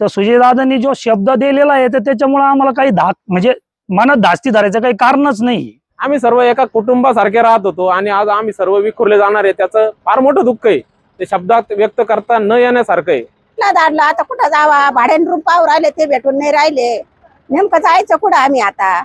तर सुजयदादांनी जो शब्द दिलेला आहे तर त्याच्यामुळे आम्हाला काही म्हणजे मनात धास्ती धरायचं काही कारणच नाही। आम्ही सर्व एका कुटुंबासारखे राहत होतो आणि आज आम्ही सर्व विखुरले जाणार आहे, त्याचं फार मोठं दुःख आहे। ते शब्दात व्यक्त करता न येण्यासारखं आहे। दादला आता कुठं जावा, भाड्याने रूम पाहू राहिले ते भेटून नाही राहिले, नेमकं जायचं कुठं आम्ही आता।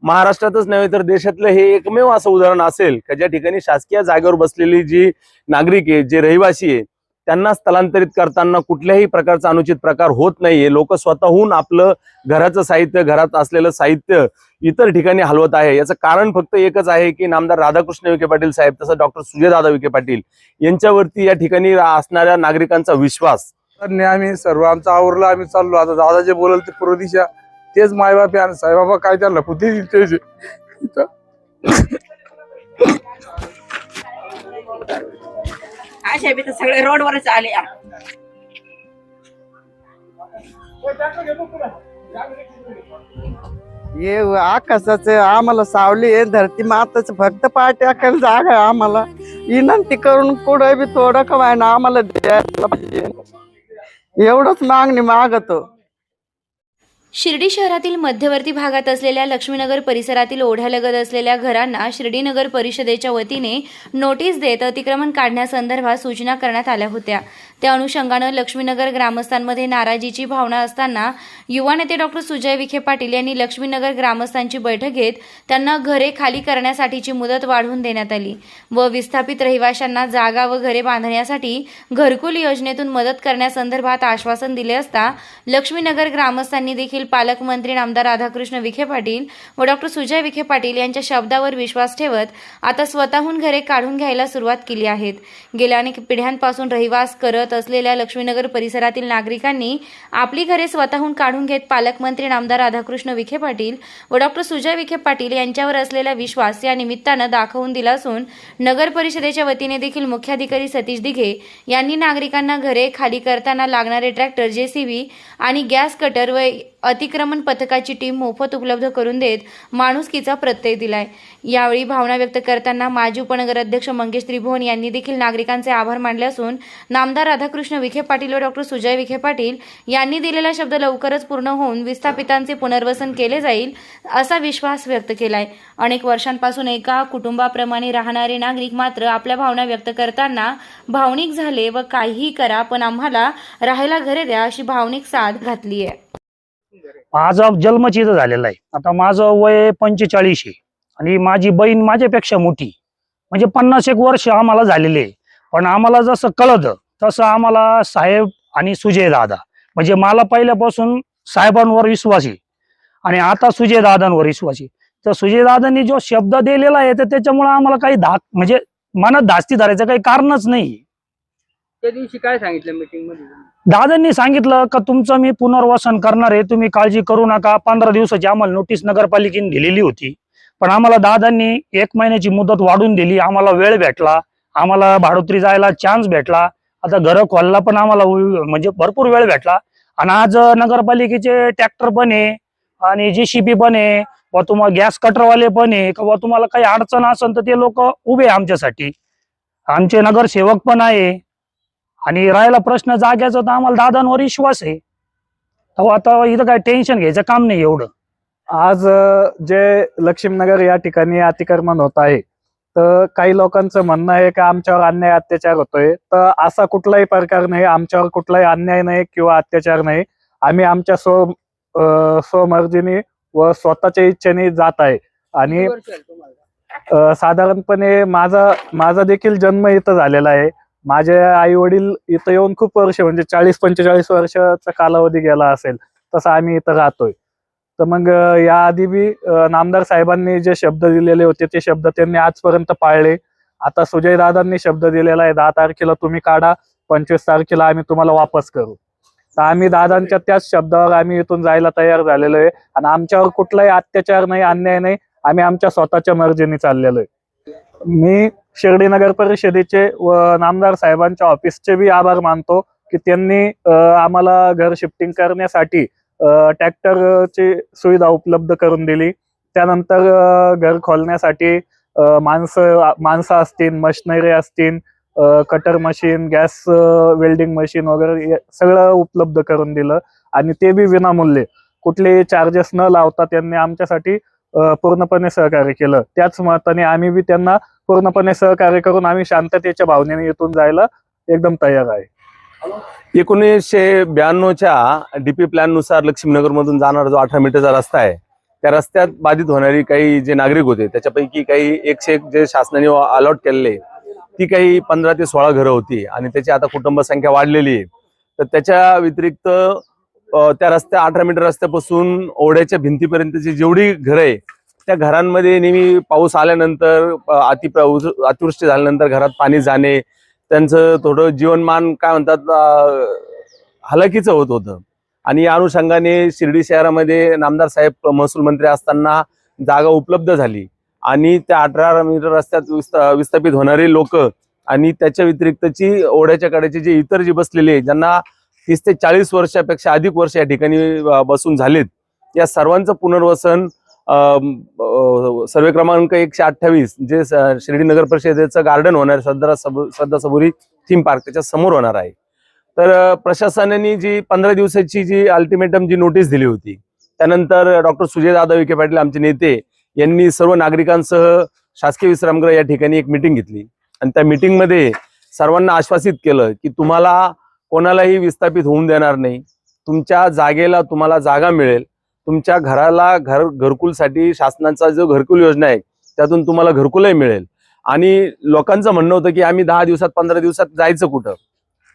महाराष्ट्रातच नव्हे तर देशातलं हे एकमेव असं उदाहरण असेल की ज्या ठिकाणी शासकीय जागेवर बसलेली जी नागरिक आहे, जे रहिवासी आहे, त्यांना स्थलांतरित करताना कुठल्याही प्रकारचा अनुचित प्रकार होत नाहीये। लोक स्वतःहून आपलं घराचं साहित्य, घरात असलेलं साहित्य इतर ठिकाणी हलवत आहे। याचं कारण फक्त एकच आहे की नामदार राधाकृष्ण विखे पाटील साहेब तसं डॉक्टर सुजयदादा विखे पाटील यांच्यावरती या ठिकाणी असणाऱ्या नागरिकांचा विश्वास। आम्ही सर्व आमचं आवरलं, आम्ही चाललो। आता दादा जे बोलल ते पूर्व दिशा तेच मायबाप आणि साईबाबा काय त्यांना कुठे अशा बी तर सगळे रोडवरच आले। ये आकाशाचं आम्हाला सावली आहे, धरती माताचं फक्त पाय टाकायला जागा आहे। आम्हाला विनंती करून कुठं बी थोडं का व्हायना आम्हाला द्यायला पाहिजे, एवढंच मागणी मागतो। शिर्डी शहरातील मध्यवर्ती भागात असलेल्या लक्ष्मीनगर परिसरातील ओढ्यालगत असलेल्या घरांना शिर्डी नगर परिषदेच्या वतीने नोटीस देत अतिक्रमण काढण्यासंदर्भात सूचना करण्यात आल्या होत्या। त्या अनुषंगानं लक्ष्मीनगर ग्रामस्थांमध्ये नाराजीची भावना असताना युवा नेते डॉक्टर सुजय विखे पाटील यांनी लक्ष्मीनगर ग्रामस्थांची बैठक घेत त्यांना घरे खाली करण्यासाठीची मुदत वाढवून देण्यात आली व विस्थापित रहिवाशांना जागा व घरे बांधण्यासाठी घरकुल योजनेतून मदत करण्यासंदर्भात आश्वासन दिले असता लक्ष्मीनगर ग्रामस्थांनी देखील पालकमंत्री नामदार राधाकृष्ण विखे पाटील व डॉक्टर सुजय विखे पाटील यांच्या शब्दावर विश्वास ठेवत आता स्वतःहून घरे काढून घ्यायला सुरुवात केली आहेत। गेल्या अनेक पिढ्यांपासून रहिवास करत असलेल्या लक्ष्मीनगर परिसरातील नागरिकांनी आपली घरे स्वतःहून काढून घेत पालकमंत्री नामदार राधाकृष्ण विखे पाटील व डॉक्टर सुजय विखे पाटील यांच्यावर असलेला विश्वास या निमित्तानं दाखवून दिला असून नगर परिषदेच्या वतीने देखील मुख्याधिकारी सतीश दिघे यांनी नागरिकांना घरे खाली करताना लागणारे ट्रॅक्टर, जेसीबी आणि गॅस कटर व अतिक्रमण पथकाची टीम मोफत उपलब्ध करून देत माणुसकीचा प्रत्यय दिलाय। यावेळी भावना व्यक्त करताना माजी उपनगर अध्यक्ष मंगेश त्रिभुवन यांनी देखील नागरिकांचे आभार मानले असून नामदार राधाकृष्ण विखे पाटील व डॉक्टर सुजय विखे पाटील यांनी दिलेला शब्द लवकरच पूर्ण होऊन विस्थापितांचे पुनर्वसन केले जाईल असा विश्वास व्यक्त केलाय। अनेक वर्षांपासून एका कुटुंबाप्रमाणे राहणारे नागरिक मात्र आपल्या भावना व्यक्त करताना भावनिक झाले व काहीही करा पण आम्हाला राहायला घरे द्या अशी भावनिक साथ घातली आहे। माझा जन्मच इथं झालेला आहे। आता माझं वय 45 आहे आणि माझी बहीण माझ्यापेक्षा मोठी, म्हणजे 50 वर्ष आम्हाला झालेले। पण आम्हाला जसं कळतं तसं आम्हाला साहेब आणि सुजय दादा, म्हणजे मला पहिल्यापासून साहेबांवर विश्वास आहे आणि आता सुजय दादांवर विश्वास आहे। तर सुजय दादांनी जो शब्द दिलेला आहे तर त्याच्यामुळे आम्हाला काही म्हणजे मनात धास्ती धरायचं काही कारणच नाही। त्या दिवशी काय सांगितलं मीटिंग मध्ये? दादांनी सांगितलं का तुमचं मी पुनर्वसन करणार आहे, तुम्ही काळजी करू नका। 15 दिवसाची आम्हाला नोटीस नगरपालिकेने दिलेली होती, पण आम्हाला दादांनी 1 महिन्याची मुदत वाढून दिली। आम्हाला वेळ भेटला, आम्हाला भाडोत्री जायला चान्स भेटला, आता घर खोलला पण आम्हाला म्हणजे भरपूर वेळ भेटला। आणि आज नगरपालिकेचे ट्रॅक्टर पण आहे आणि जेसीबी पण आहे व तुम्हाला गॅस कटरवाले पण आहे किंवा तुम्हाला काही अडचण असेल तर ते लोक उभे आमच्यासाठी। आमचे नगरसेवक पण आहे आणि राहिला प्रश्न जाग्याचा तर आम्हाला दादांवर विश्वास आहे। तर आता इथं काय टेन्शन घ्यायचं काम नाही एवढं। आज जे लक्ष्मीनगर या ठिकाणी अतिक्रमण होत आहे, तर काही लोकांचं म्हणणं आहे की आमच्यावर अन्याय अत्याचार होतोय। तर असा कुठलाही प्रकार नाही, आमच्यावर कुठलाही अन्याय नाही किंवा अत्याचार नाही। आम्ही आमच्या स्वमर्जीने व स्वतःच्या इच्छेने जात आहे। आणि साधारणपणे माझा देखील जन्म इथं झालेला आहे। माझे आई वडील इथं येऊन खूप वर्ष, म्हणजे 40-45 वर्षाचा कालावधी गेला असेल, तसं आम्ही इथं राहतोय। तर मग याआधी बी नामदार साहेबांनी जे शब्द दिलेले होते ते शब्द त्यांनी आजपर्यंत पाळले। आता सुजय दादांनी शब्द दिलेला आहे 10 तारखेला तुम्ही काढा, 25 तारखेला आम्ही तुम्हाला वापस करू। तर आम्ही दादांच्या त्याच शब्दावर आम्ही इथून जायला तयार झालेलो आहे आणि आमच्यावर कुठलाही अत्याचार नाही, अन्याय नाही। आम्ही आमच्या स्वतःच्या मर्जीने चाललेलो आहे। मी शिर्डी नगर परिषदेचे व नामदार साहेबांच्या ऑफिसचे बी आभार मानतो की त्यांनी आम्हाला घर शिफ्टिंग करण्यासाठी ट्रॅक्टरची सुविधा उपलब्ध करून दिली। त्यानंतर घर खोलण्यासाठी माणसं असतील, मशिनरी असतील, cutter machine, gas welding machine वगैरे सगळं उपलब्ध करून दिलं आणि ते बी विनामूल्य, कुठलेही चार्जेस न लावता त्यांनी आमच्यासाठी पूर्णपणे सहकार्य केलं. त्याच मताने आम्ही बी त्यांना पूर्णपणे सहकार्य करून आम्ही शांततेच्या भावनेने इथून जायला एकदम तयार आहे. 1992च्या डीपी प्लॅन नुसार लक्ष्मीनगर मधून जाणारा जो 18 मीटरचा रस्ता आहे, त्या रस्त्यात बाधित होणारी काही जे नागरिक होते त्याच्यापैकी काही 101 जे शासनाने अलॉट केलेले, ती काही 15 ते 16 घरं होती आणि त्याची आता कुटुंब संख्या वाढलेली आहे. तर त्याच्या व्यतिरिक्त त्या रस्त्या 18 मीटर रस्त्यापासून ओढ्याच्या भिंतीपर्यंतची जेवढी घरं आहे त्या घरांमध्ये नेहमी पाऊस आल्यानंतर अतिवृष्टी झाल्यानंतर घरात पाणी जाणे, त्यांचं थोडं जीवनमान काय म्हणतात हलाखीचं होत होतं. आणि या अनुषंगाने शिर्डी शहरामध्ये नामदार साहेब महसूल मंत्री असताना जागा उपलब्ध झाली आणि त्या 18 मीटर रस्त्यात विस्थापित होणारे लोक आणि त्याच्या व्यतिरिक्तची ओढ्याच्या कडेचे जे इतर जे बसलेले ज्यांना 30 ते 40 वर्षापेक्षा अधिक वर्ष या ठिकाणी बसून झालेत, या सर्वांचं पुनर्वसन सर्वे क्रमांक 128 जे शिर्डी नगर परिषदेचं गार्डन होणार श्रद्धा सबुरी थीम पार्क त्याच्या समोर होणार आहे. तर प्रशासनाने जी 15 दिवसाची जी अल्टिमेटम जी नोटीस दिली होती, त्यानंतर डॉक्टर सुजयदादा विखे पाटील आमचे नेते यांनी सर्व नागरिकांसह शासकीय विश्रामगृह या ठिकाणी एक मीटिंग घेतली आणि त्या मीटिंगमध्ये सर्वांना आश्वासित केलं की तुम्हाला कोणालाही विस्थापित होऊन देणार नाही, तुमच्या जागेला तुम्हाला जागा मिळेल, तुमच्या घराला घरकुलसाठी शासनाचा जो घरकुल योजना आहे त्यातून तुम्हाला घरकुलही मिळेल. आणि लोकांचं म्हणणं होतं की आम्ही 10 दिवसात 15 दिवसात जायचं कुठं.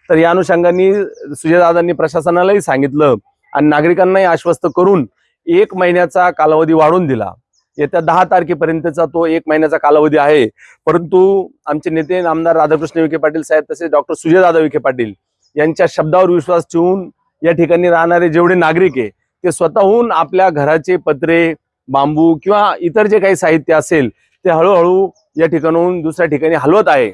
तर या अनुषंगाने सुजयदादांनी प्रशासनालाही सांगितलं आणि नागरिकांनाही आश्वस्त करून 1 महिन्याचा कालावधी वाढवून दिला. येत्या 10 तारखेपर्यंतचा तो 1 महिन्याचा कालावधी आहे. परंतु आमचे नेते आमदार राधाकृष्ण विखे पाटील साहेब तसेच डॉक्टर सुजयदादा विखे पाटील यांच्या शब्दावर विश्वास ठेवून या ठिकाणी राहणारे जेवढे नागरिक आहे ते स्वतःहून आपल्या घराचे पत्रे, बांबू किंवा इतर जे काही साहित्य असेल ते हळूहळू या ठिकाणाहून दुसऱ्या ठिकाणी हलवत आहे.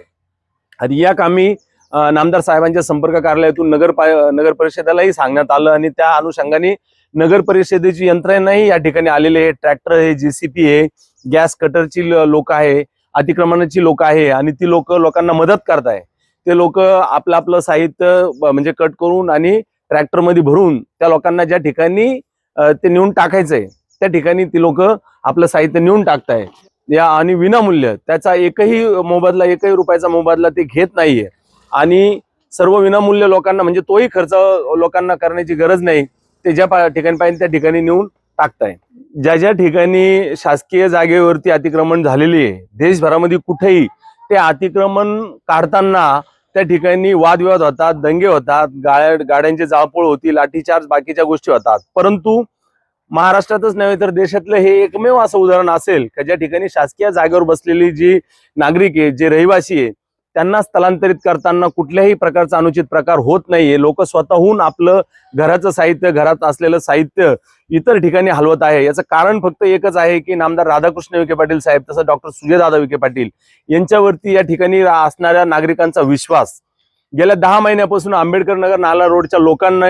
आणि या कामी नामदार साहेबांच्या संपर्क कार्यालयातून नगर परिषदेलाही सांगण्यात आलं आणि त्या अनुषंगाने नगर परिषदेची यंत्रणेही या ठिकाणी आलेले आहे. ट्रॅक्टर आहे, JCP आहे, गॅस कटरची लोक आहे, अतिक्रमणाची लोक आहे आणि ती लोकांना मदत करताय. ते लोक आपलं साहित्य म्हणजे कट करून आणि ट्रॅक्टर मध्ये भरून त्या लोकांना ज्या ठिकाणी ते नेऊन टाकायचंय त्या ठिकाणी ती लोक आपलं साहित्य नेऊन टाकताय या आणि विनामूल्य. त्याचा एकही रुपयाचा मोबदला ते घेत नाहीये आणि सर्व विनामूल्य लोकांना म्हणजे तोही खर्च लोकांना करण्याची गरज नाही. ते ज्या ठिकाणी पाहिजे त्या ठिकाणी नेऊन टाकताय. ज्या ठिकाणी शासकीय जागेवरती अतिक्रमण झालेली आहे देशभरामध्ये कुठेही ते अतिक्रमण काढताना त्या ठिकाणी वादविवाद होतात, दंगे होतात, गाड्यांची जाळपोळ होती, लाठीचार्ज बाकीच्या गोष्टी होतात. परंतु महाराष्ट्रातच नव्हे तर देशातलं हे एकमेव असं उदाहरण असेल का ज्या ठिकाणी शासकीय जागेवर बसलेली जी नागरिक आहे, जे रहिवासी आहे, त्यांना स्थलांतरित करताना कुठल्याही प्रकारचा अनुचित प्रकार होत नाहीये. लोक स्वतःहून आपलं घराचं साहित्य, घरात असलेलं साहित्य इतर ठिकाणी हलवत आहे. याचं कारण फक्त एकच आहे की नामदार राधाकृष्ण विखे पाटील साहेब तसं डॉक्टर सुजयदादा विखे पाटील यांच्यावरती या ठिकाणी असणाऱ्या नागरिकांचा विश्वास. गेल्या 10 महिन्यापासून आंबेडकर नगर नाला रोडच्या लोकांना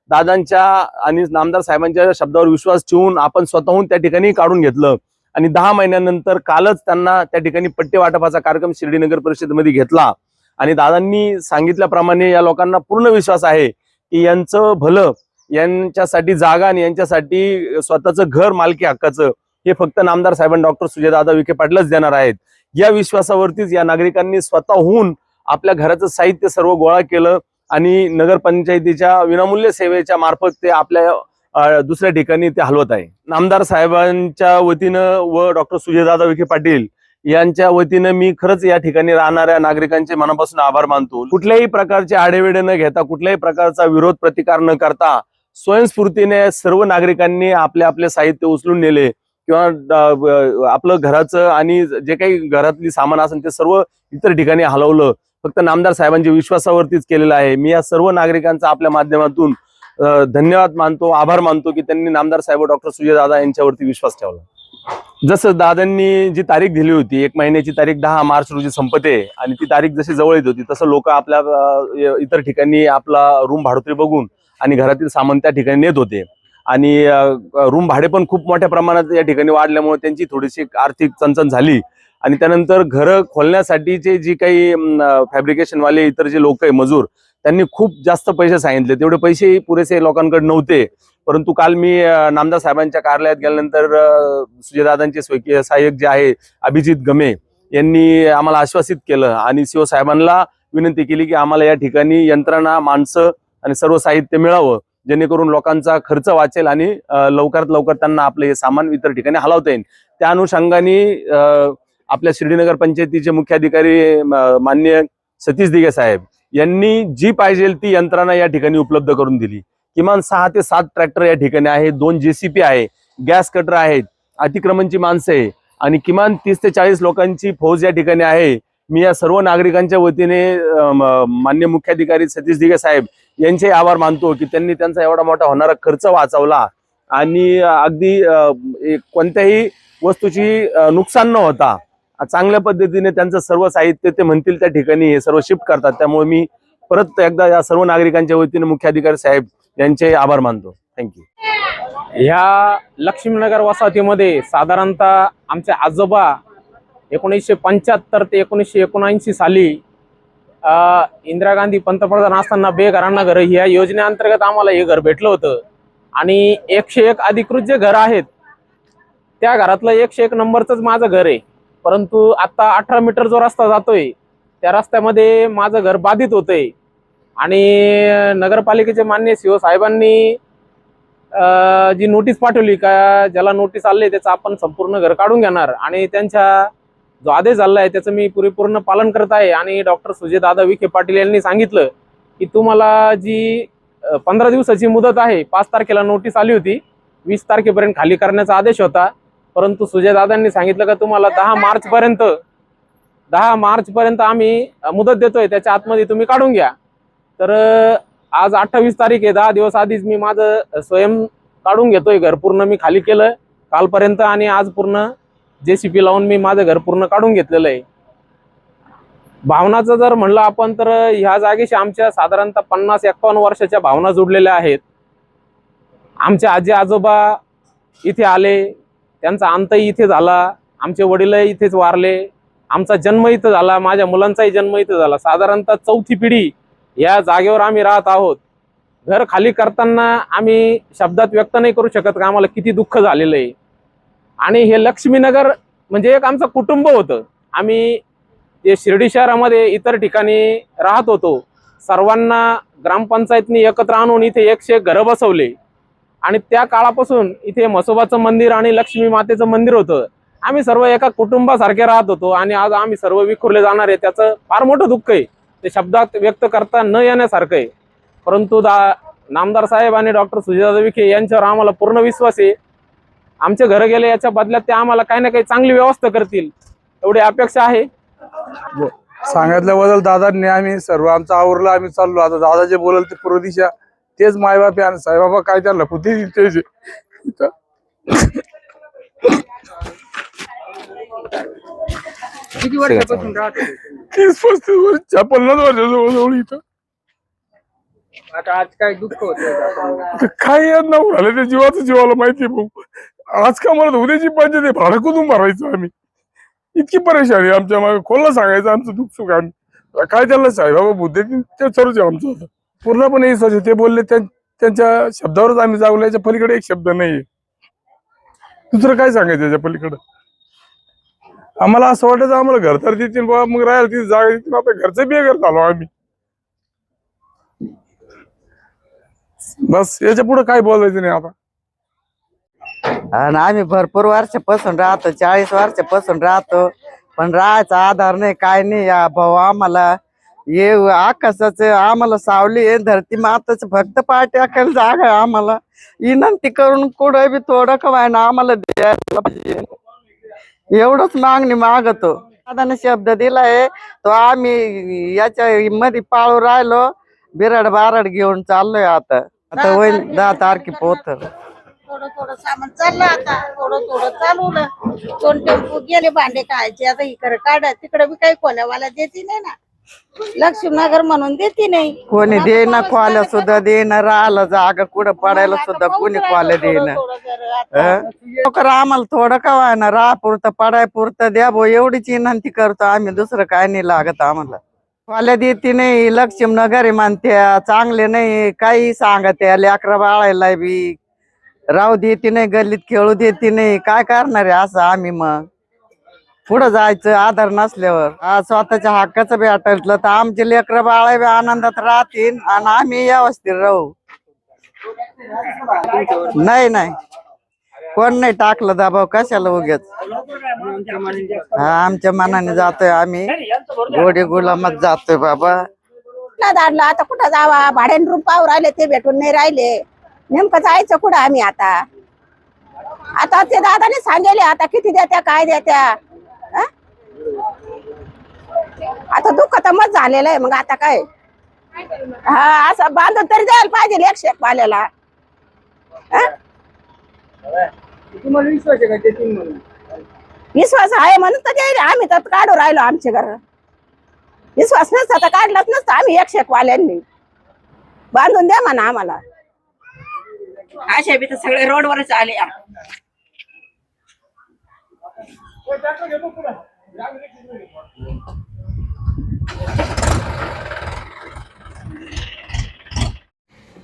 दादांच्या आणि नामदार साहेबांच्या शब्दावर विश्वास ठेवून आपण स्वतःहून त्या ठिकाणी काढून घेतलं आणि 10 महिन्यानंतर कालच त्यांना त्या ठिकाणी पट्टे वाटपाचा कार्यक्रम शिर्डी नगर परिषदेमध्ये घेतला आणि दादांनी सांगितल्याप्रमाणे या लोकांना पूर्ण विश्वास आहे की यांचं भलं, यांच्यासाठी जागा आणि यांच्यासाठी स्वतःचं घर मालकी हक्काचं हे फक्त नामदार साहेबांनी डॉक्टर सुजयदादा विखे पाटीलच देणार आहेत. या विश्वासावरतीच या नागरिकांनी स्वतःहून आपल्या घराचं साहित्य सर्व गोळा केलं आणि नगरपंचायतीच्या विनामूल्य सेवेच्या मार्फत ते आपल्या दुसऱ्या ठिकाणी ते हलवत आहे. नामदार साहेबांच्या वतीनं व डॉक्टर सुजयदादा विखे पाटील यांच्या वतीनं मी खरंच या ठिकाणी राहणाऱ्या नागरिकांचे मनापासून आभार मानतो. कुठल्याही प्रकारचे आढेवेढे न घेता, कुठल्याही प्रकारचा विरोध प्रतिकार न करता स्वयंस्फूर्तीने सर्व नागरिकांनी आपले साहित्य उचलून नेले किंवा आपलं घराचं आणि जे काही घरातली सामान असेल ते सर्व इतर ठिकाणी हलवलं. फक्त नामदार साहेबांच्या विश्वासावरतीच केलेलं आहे. मी या सर्व नागरिकांचा आपल्या माध्यमातून धन्यवाद मानतो, आभार मानतो की त्यांनी नामदार साहेब डॉक्टर सुजयदादा यांच्यावरती विश्वास ठेवला. जसं दादांनी जी तारीख दिली होती 1 महिन्याची तारीख 10 मार्च रोजी संपते आणि ती तारीख जशी जवळ येत होती तसं लोक आपल्या इतर ठिकाणी आपला रूम भाडोत्री बघून आणि घरातील सामान त्या ठिकाणी नेत होते आणि रूम भाडे पण खूप मोठ्या प्रमाणात या ठिकाणी वाढल्यामुळे त्यांची थोडीशी आर्थिक चणचण झाली आणि त्यानंतर घरं खोलण्यासाठीचे जी काही फॅब्रिकेशनवाले इतर जे लोक आहे मजूर, त्यांनी खूप जास्त पैसे सांगितले. तेवढे पैसे पुरेसे लोकांकडे नव्हते. परंतु काल मी नामदार साहेबांच्या कार्यालयात गेल्यानंतर सुजयदादांचे स्वकीय सहाय्यक जे आहे अभिजित गमे यांनी आम्हाला आश्वासित केलं आणि सीओ साहेबांना विनंती केली की आम्हाला या ठिकाणी यंत्रणा, माणसं आणि सर्व साहित्य मिळावं, जेणेकरून लोकांचा खर्च वाचेल आणि लवकरात लवकर त्यांना आपलं हे सामान इतर ठिकाणी हलवता येईल. त्या अनुषंगाने आपल्या शिर्डीनगर पंचायतीचे मुख्याधिकारी माननीय सतीश दिघे साहेब यांनी जी पाहिजे ती यंत्रणा या ठिकाणी उपलब्ध करून दिली. किमान 6 ते 7 ट्रॅक्टर या ठिकाणी आहे, 2 JCP आहे, गॅस कटर आहेत, अतिक्रमणची माणसं आहे आणि किमान 30 ते 40 लोकांची फौज या ठिकाणी आहे. मी या सर्व नागरिकांच्या वतीने माननीय मुख्याधिकारी सतीश दिघे साहेब यांचे आभार मानतो की त्यांनी त्यांचा एवढा मोठा होणारा खर्च वाचवला आणि अगदी कोणत्याही वस्तूची नुकसान न होता चांगल्या पद्धतीने त्यांचं सर्व साहित्य ते म्हणतील त्या ठिकाणी हे सर्व शिफ्ट करतात. त्यामुळे मी परत एकदा या सर्व नागरिकांच्या वतीने मुख्याधिकारी साहेब यांचे आभार मानतो. थँक्यू. ह्या लक्ष्मीनगर वसाहतीमध्ये साधारणतः आमचे आजोबा 1975 ते 1979 साली इंदिरा गांधी पंतप्रधान असताना बेघरांना घर ह्या योजनेअंतर्गत आम्हाला हे घर भेटलं होतं आणि 101 अधिकृत जे घर आहेत त्या घरातलं 101 नंबरचंच माझं घर आहे. परंतु आता 18 मीटर जो रस्ता जातोय त्या रस्त्यामध्ये माझं घर बाधित होतंय आणि नगरपालिकेचे माननीय सीओ साहेबांनी जी नोटीस पाठवली का ज्याला नोटीस आले त्याचं आपण संपूर्ण घर काढून घेणार आणि त्यांच्या जो आदेश झाला आहे त्याचं मी परिपूर्ण पालन करत आहे. आणि डॉक्टर सुजयदादा विखे पाटील यांनी सांगितलं की तुम्हाला जी 15 दिवसाची मुदत आहे, 5 तारखेला नोटीस आली होती, 20 तारखेपर्यंत खाली करण्याचा आदेश होता. परंतु सुजयदादांनी सांगितलं का तुम्हाला 10 मार्चपर्यंत आम्ही मुदत देतोय, त्याच्या आतमध्ये तुम्ही काढून घ्या. तर आज 28 तारीख आहे, 10 दिवस आधीच मी माझं स्वयं काढून घेतोय घर. पूर्ण मी खाली केलं कालपर्यंत आणि आज पूर्ण JCP लावून मी माझं घर पूर्ण काढून घेतलेलं आहे. भावनाचं जर म्हणलं आपण तर ह्या जागेशी आमच्या साधारणतः 50-51 वर्षाच्या भावना जुडलेल्या आहेत. आमचे आजी आजोबा इथे आले, त्यांचा अंतही इथे झाला, आमचे वडीलही इथेच वारले, आमचा जन्म इथं झाला, माझ्या मुलांचाही जन्म इथं झाला. साधारणतः 4थी पिढी या जागेवर आम्ही राहत आहोत. घर खाली करताना आम्ही शब्दात व्यक्त नाही करू शकत का आम्हाला किती दुःख झालेलं आहे. आणि हे लक्ष्मीनगर म्हणजे एक आमचं कुटुंब होतं. आम्ही जे शिर्डी शहरामध्ये इतर ठिकाणी राहत होतो, सर्वांना ग्रामपंचायतनी एकत्र आणून इथे 101 घरं बसवले आणि त्या काळापासून इथे म्हसोबाचं मंदिर आणि लक्ष्मी मातेचं मंदिर होतं. आम्ही सर्व एका कुटुंबासारखे राहत होतो आणि आज आम्ही सर्व विखुरले जाणार आहे. त्याचं फार मोठं दुःख आहे, ते शब्दात व्यक्त करता न येण्यासारखं आहे. परंतु नामदार साहेब आणि डॉक्टर सुजयदादा विखे यांच्यावर आम्हाला पूर्ण विश्वास आहे. आमचे घर गेले याच्या बदल्यात ते आम्हाला काही ना काही चांगली व्यवस्था करतील एवढी अपेक्षा आहे. सांगितल्याबद्दल दादांनी आम्ही सर्व आमचं आवरलं, आम्ही चाललो. आता दादा जे बोलल ते पूर्व दिशा तेच मायबाप आणि साईबाबा काय त्यांना कुठे तेच किती वर्षापासून राहत होते? 30-35 वर्ष 50 वर्ष जवळ इथं. आता आज काय दुःख होतं? काय यांना उराले ते जीवाचं जीवाला माहिती भाऊ. आज का मला उद्याची पाहिजे ते भाडं कुठून भरायचं आम्ही, इतकी परेशानी आमच्या मागे. कोणाला सांगायचं आमचं दुःख सुख आम्ही काय त्यांना साईबाबा बुद्धी ते सर्वच आमचं होतं पूर्णपणे विश्वास. ते बोलले त्यांच्या शब्दावरच आम्ही जागलो, याच्या पलीकडे एक शब्द नाहीये. दुसरं काय सांगायचं याच्या पलीकडे. आम्हाला असं वाटायचं आम्हाला घर तर देतील बाबा, मग राहायला तिथे जागा देतील. आता घरचं बेघर झालो आम्ही. बस याच्या पुढे काय बोलायचं नाही आता. आणि आम्ही भरपूर वर्षापासून राहतो, 40 वर्षापासून राहतो, पण राहायचा आधार नाही, काय नाही. या भाऊ आम्हाला हे आकाशाचं आम्हाला सावली आहे, धरती माताचं फक्त पाय टाकायला जागा आहे. आम्हाला विनंती करून कुठं बी थोडं का व्हायना आम्हाला द्यायला पाहिजे, एवढंच मागणी मागतो. दादाने शब्द दिलाय तो आम्ही याच्या मध्ये पाळू राहिलो, बिराड बाराड घेऊन चाललोय. आता होईल 10 तारखे पोत. थोडं थोडं सामान चाललं, आता थोडं थोडं चालवलं. 2 टेम्पो गेले भांडे खायचे, आता इकडे काढा तिकडे बी काही कोल्यावाला देते नाही ना. लक्ष्मीनगर म्हणून देते नाही. कोणी देईना खोल्या सुद्धा देईना, राहिला जागा कुठं पडायला सुद्धा कोणी खोल्या देईना. लवकर आम्हाला थोडं का व्हायना, राहा पुरतं पडाय पुरतं द्या भाऊ, एवढीच विनंती करतो आम्ही, दुसरं काय नाही लागत आम्हाला. खोल्या देते नाही, लक्ष्मीनगर आहे म्हणत्या, चांगले नाही काही सांगत या लेकरा बाळायला बी राहू देते नाही, गल्लीत खेळू देते नाही. काय करणार आहे असं आम्ही, मग पुढं जायचं आधार नसल्यावर. स्वतःच्या हक्काचं भेटलं तर आमचे लेकरं बाळा बी आनंदात राहतील आणि आम्ही व्यवस्थित राहू. नाही नाही कोण नाही टाकलं दबाव, कशाला उगेच. आमच्या मनाने जातोय आम्ही, गोडी गुलामात जातोय बाबा. दाडलं आता कुठं जावा, भाड्याने रूम पाहू राहिले ते भेटून नाही राहिले. नेमकं जायचं कुठं आम्ही आता. आता ते दादाने सांगेले आता किती देत्या काय देत्या. आता दुःख तर मत झालेलं आहे, मग आता काय. हा असं बांधून तरी द्यायला पाहिजे एक शेक पाल्याला. तुम्हाला विश्वास आहे का देतील म्हणून? विश्वास आहे म्हणून तर द्यायला आम्ही तर काढू राहिलो आमचे घर. विश्वास नसता तर काढलाच नसतं आम्ही एक शेक वाल्यांनी. बांधून द्या म्हणा आम्हाला. असे बी तर सगळे रोडवरच आले.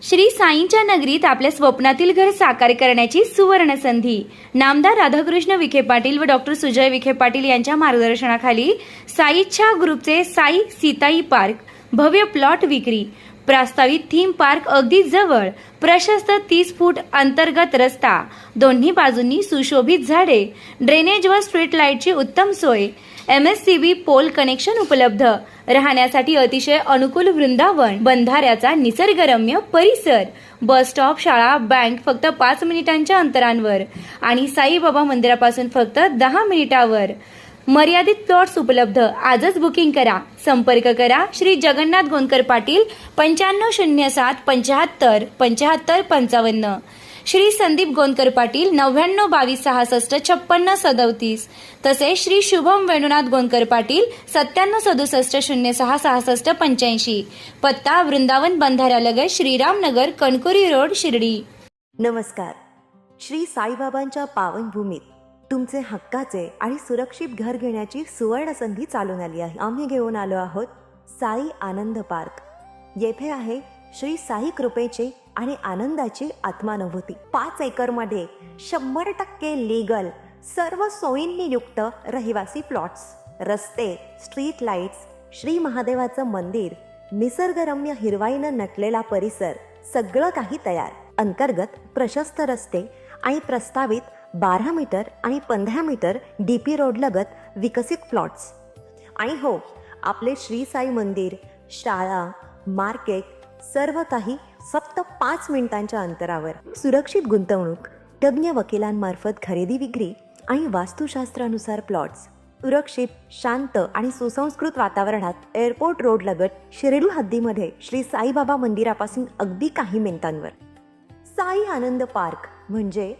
श्री साईंच्या नगरीत आपल्या स्वप्नातील घर साकार करण्याची सुवर्ण संधी. नामदार राधाकृष्ण विखे पाटील व डॉक्टर सुजय विखे पाटील यांच्या मार्गदर्शनाखाली साईच्या ग्रुपचे साई सीताई पार्क भव्य प्लॉट विक्री. प्रस्तावित थीम पार्क अगदी जवळ, प्रशस्त 30 फूट अंतर्गत रस्ता, दोन्ही बाजूंनी सुशोभित झाडे, ड्रेनेज व स्ट्रीट लाईटची उत्तम सोय, MSCB पोल कनेक्शन उपलब्ध, राहण्यासाठी अतिशय अनुकूल वृंदावन, बंधाऱ्याचा निसर्गरम्य परिसर, बस स्टॉप, शाळा, बँक फक्त 5 मिनिटांच्या अंतरावर आणि साईबाबा मंदिरापासून फक्त 10 मिनिटावर. मर्यादित प्लॉट्स उपलब्ध. आजच बुकिंग करा. संपर्क करा श्री जगन्नाथ गोंदकर पाटील 9507 75 75 55, श्री संदीप गोंदकर पाटील 99 22 66 56 37, तसेच श्री शुभम वेणुनाथ गोंदकर पाटील 97 67 06 66 85. पत्ता वृंदावन बंधाऱ्यालगत श्रीरामनगर, कणकोरी रोड, शिर्डी. नमस्कार. श्री साईबाबांच्या पावनभूमीत तुमचे हक्काचे आणि सुरक्षित घर घेण्याची सुवर्ण संधी चालून आली आहे. आम्ही घेऊन आलो आहोत साई आनंद पार्क. येथे आहे श्री साई कृपेचे आणि आनंदाची आत्मानुभूती. 5 एकरमध्ये 100% लीगल, सर्व सोयींनी युक्त रहिवासी प्लॉट्स, रस्ते, स्ट्रीट लाईट्स, श्री महादेवाचं मंदिर, निसर्गरम्य हिरवाईनं नटलेला परिसर, सगळं काही तयार. अंतर्गत प्रशस्त रस्ते आणि प्रस्तावित 12 मीटर आणि 15 मीटर DP रोड लगत विकसित प्लॉट्स. आणि हो, आपले श्री साई मंदिर, शाळा, मार्केट सर्व काही फक्त 5 मिनिटांच्या अंतरावर. सुरक्षित गुंतवणूक, तज्ज्ञ वकिलांमार्फत खरेदी विक्री आणि वास्तुशास्त्रानुसार प्लॉट्स. सुरक्षित, शांत आणि सुसंस्कृत वातावरणात एअरपोर्ट रोड लगत शिर्डी हद्दीमध्ये श्री साईबाबा मंदिरापासून अगदी काही मिनिटांवर. साई आनंद पार्क म्हणजे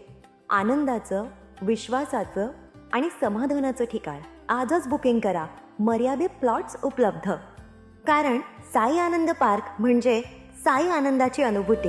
आनंदाचं, विश्वासाचं आणि समाधानाचं ठिकाण. आजच बुकिंग करा. मर्यादित प्लॉट्स उपलब्ध. कारण साई आनंद पार्क म्हणजे साई आनंदाची अनुभूती.